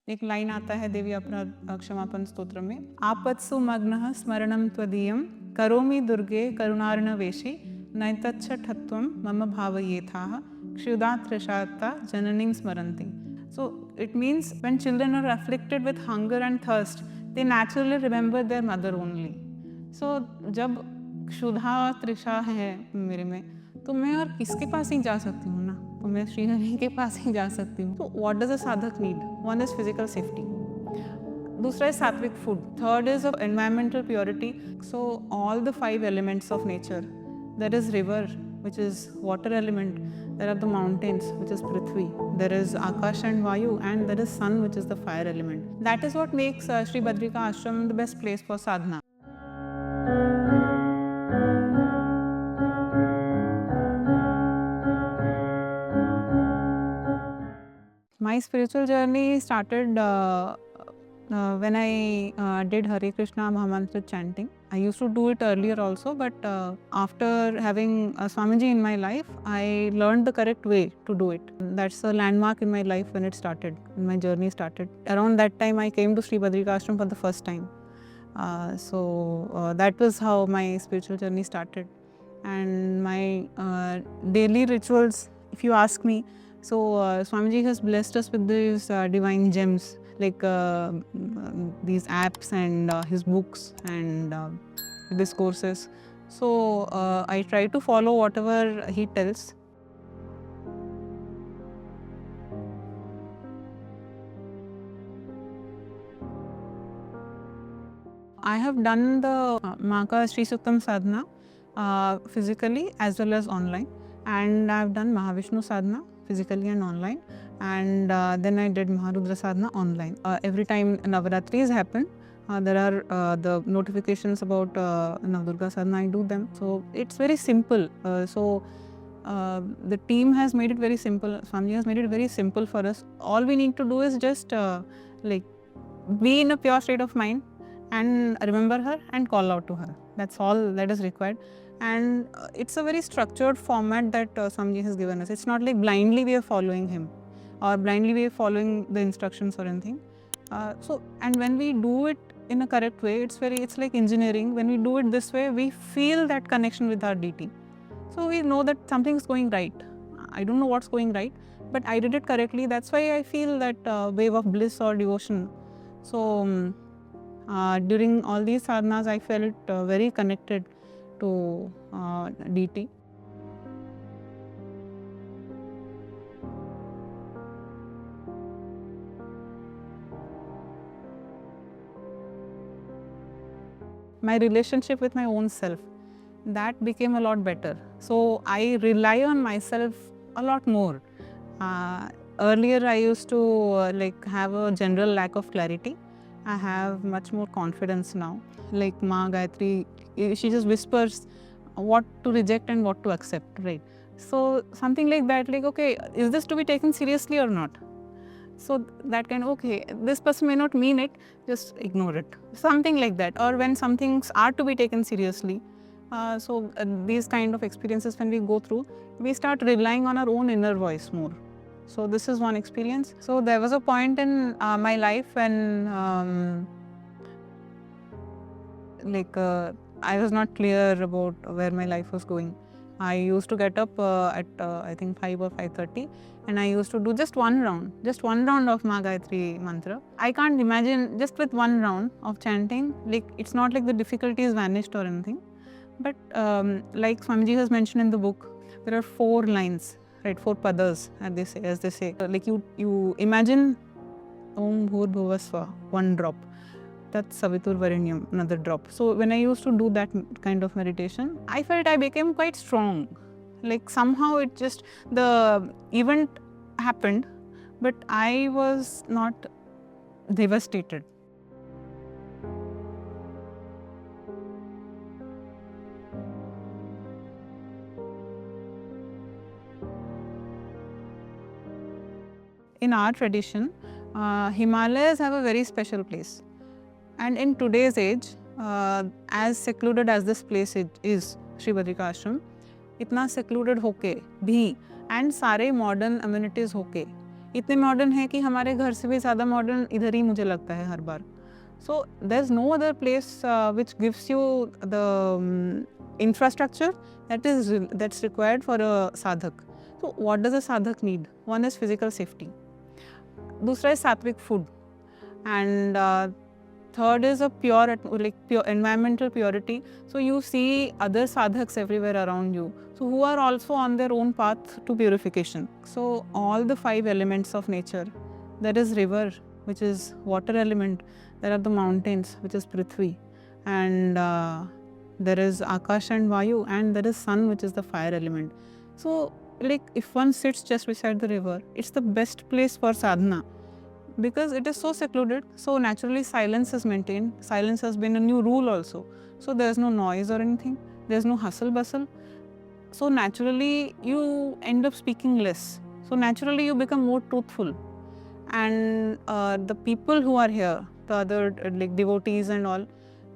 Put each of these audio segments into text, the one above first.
एक लाइन आता है देवी अपराध क्षमापण स्तोत्र में, आपत्सु मग्नः स्मरणं त्वदीयं करोमि दुर्गे करुणार्णवेशी नैतच्छठत्वं मम भावयेथाः क्षुधा तृषार्ता जननीं स्मरन्ति. So it means when children are afflicted with hunger and thirst, they naturally remember their mother only. So जब क्षुधा तृषा है मेरे में, तो मैं और किसके पास ही जा सकती हूँ ना, तो मैं श्रीहरि के पास ही जा सकती हूँ. तो what does a sadhak need? One is physical safety. दूसरा है sattvic food. Third is of environmental purity. So all the 5 elements of nature. There is river, which is water element. There are the mountains, which is Prithvi. There is Akash and Vayu, and there is sun, which is the fire element. That is what makes Sri Badrika Ashram the best place for sadhana. My spiritual journey started when I did Hare Krishna Mahamantra chanting. I used to do it earlier also, but after having Swamiji in my life, I learned the correct way to do it. That's a landmark in my life when it started, when my journey started. Around that time, I came to Sri Badrika Ashram for the first time. So that was how my spiritual journey started. And my daily rituals, if you ask me, so Swamiji has blessed us with these divine gems, like these apps and his books and discourses. So I try to follow whatever he tells. I have done the Maka Sri Suktam Sadhana physically as well as online, and I have done Mahavishnu Sadhana physically and online, and then I did Maharudra Sadhana online. Every time Navaratris happen, there are the notifications about Navdurga Sadhana, I do them. So it's very simple. The team has made it very simple. Swamiji has made it very simple for us. All we need to do is just like be in a pure state of mind and remember her and call out to her. That's all that is required. And it's a very structured format that Swamiji has given us. It's not like blindly we are following him or blindly we are following the instructions or anything. And when we do it in a correct way, it's like engineering. When we do it this way, we feel that connection with our deity. So we know that something is going right. I don't know what's going right, but I did it correctly. That's why I feel that wave of bliss or devotion. So during all these sadhanas, I felt very connected to deity. My relationship with my own self, that became a lot better. So I rely on myself a lot more. Earlier I used to like have a general lack of clarity. I have much more confidence now. Like Ma Gayatri, she just whispers what to reject and what to accept, right? So something like that, like, okay, is this to be taken seriously or not? So that kind of, okay, this person may not mean it, just ignore it. Something like that. Or when some things are to be taken seriously, these kind of experiences when we go through, we start relying on our own inner voice more. So this is one experience. So there was a point in my life when I was not clear about where my life was going. I used to get up at I think 5 or 5:30, and I used to do just one round of Ma Gayatri mantra. I can't imagine just with one round of chanting, like it's not like the difficulties vanished or anything. But like Swamiji has mentioned in the book, there are 4 lines, right? 4 padas, as they say. Like you imagine Om Bhur Bhuvasva, one drop. That's Savitur Varenyam, another drop. So when I used to do that kind of meditation, I felt I became quite strong. Like somehow it just, the event happened, but I was not devastated. In our tradition, Himalayas have a very special place. And in today's age, as secluded as this place is, Sri Badrika Ashram, इतना secluded होके भी and सारे modern amenities होके, इतने modern है कि हमारे घर से भी ज़्यादा मॉडर्न इधर ही मुझे लगता है हर बार. So there's no other place which gives you the infrastructure that's required for a sadhak. So what does a sadhak need? One is physical safety. दूसरा is sattvic food, and third is a pure environmental purity. So you see other sadhaks everywhere around you, so who are also on their own path to purification. So all the 5 elements of nature, there is river, which is water element, there are the mountains, which is Prithvi, and there is Akash and Vayu, and there is sun, which is the fire element. So like if one sits just beside the river, it's the best place for sadhana, because it is so secluded, so naturally silence is maintained. Silence has been a new rule also. So there's no noise or anything, there's no hustle bustle. So naturally you end up speaking less. So naturally you become more truthful. And the people who are here, the other like devotees and all,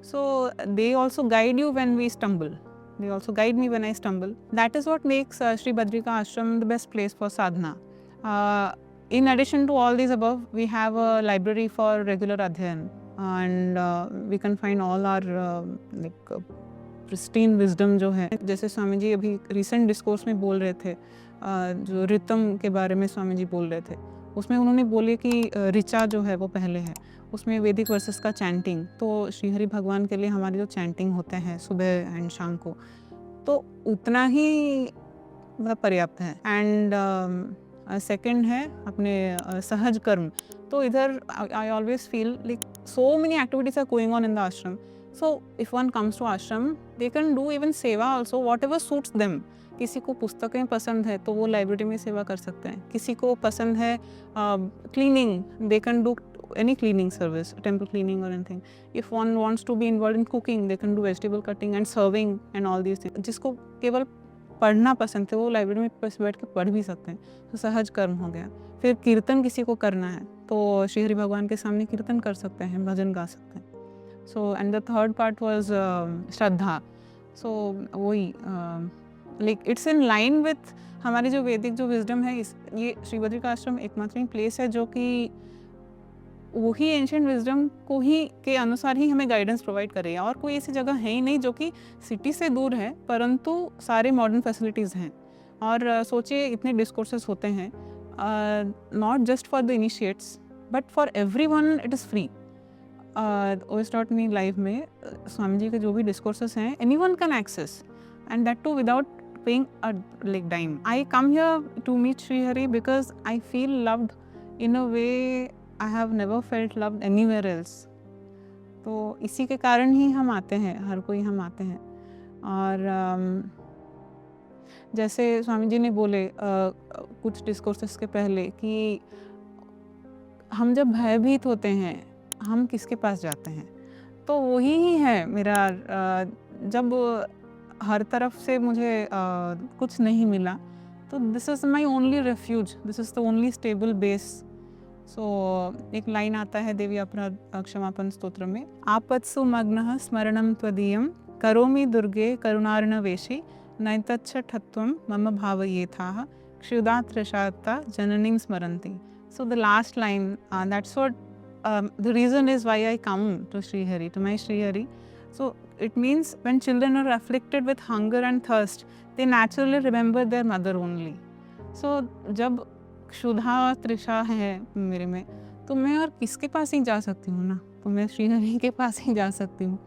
so they also guide you when we stumble. They also guide me when I stumble. That is what makes Sri Badrika Ashram the best place for sadhana. In addition to all these above, we have a library for regular adhyayan, and we can find all our pristine wisdom जो है. जैसे स्वामी जी अभी recent discourse में बोल रहे थे, जो रितम के बारे में स्वामी जी बोल रहे थे, उसमें उन्होंने बोले कि ऋचा जो है वो पहले है, उसमें वैदिक वर्सेस का चैंटिंग. तो श्रीहरि भगवान के लिए हमारे जो चैंटिंग होते हैं सुबह एंड शाम को, तो उतना ही पर्याप्त है. एंड सेकंड है अपने सहज कर्म. तो इधर I always feel like so many activities are going on in the ashram. So if one comes to ashram, they can do even seva also, whatever suits them. किसी को पुस्तकें पसंद है तो वो लाइब्रेरी में सेवा कर सकते हैं. किसी को पसंद है cleaning, they can do any cleaning service, temple cleaning or anything. If one wants to be involved in cooking, they can do vegetable cutting and serving and all these things. जिसको केवल पढ़ना पसंद है वो लाइब्रेरी में बैठ के पढ़ भी सकते हैं. तो सहज कर्म हो गया. फिर कीर्तन किसी को करना है तो श्रीहरि भगवान के सामने कीर्तन कर सकते हैं, भजन गा सकते हैं. So and the third part was shraddha. So वही like it's in line with हमारी जो वैदिक जो विजडम है. ये श्री बद्रिका आश्रम एकमात्र प्लेस है जो कि वही एंशिएंट विजडम को ही के अनुसार ही हमें गाइडेंस प्रोवाइड कर रही है. और कोई ऐसी जगह है ही नहीं जो कि सिटी से दूर है परंतु सारे मॉडर्न फैसिलिटीज़ हैं. और सोचिए इतने डिस्कोर्सेस होते हैं, not just for the initiates but for everyone it is free. OS.me live में स्वामी जी के जो भी डिस्कोर्सेस हैं, anyone can access, and that too without paying a like dime. I come here to meet Shrihari because I feel loved in a way I have never felt loved anywhere else. तो इसी के कारण ही हम आते हैं, हर कोई हम आते हैं. और जैसे स्वामी जी ने बोले कुछ डिस्कोर्सेस के पहले कि हम जब भयभीत होते हैं हम किसके पास जाते हैं, तो वही ही है मेरा. जब हर तरफ से मुझे कुछ नहीं मिला तो this is my only refuge, this is the only stable base. So एक लाइन आता है देवी अपराध क्षमापन स्तोत्र में, आपत्सु मग्नः स्मरणं त्वदीयं करोमि दुर्गे करुणार्णवेशी नैतच्छठत्वं मम भावयेथाः क्षुधा तृषार्ता जननीं स्मरन्ति. So the last line, that's what the reason is why I come to Srihari, to my Srihari. So it means when children are afflicted with hunger and thirst, they naturally remember their mother only. So जब क्षुधा और तृषा है मेरे में, तो मैं और किसके पास ही जा सकती हूँ ना, तो मैं श्रीहरि के पास ही जा सकती हूँ.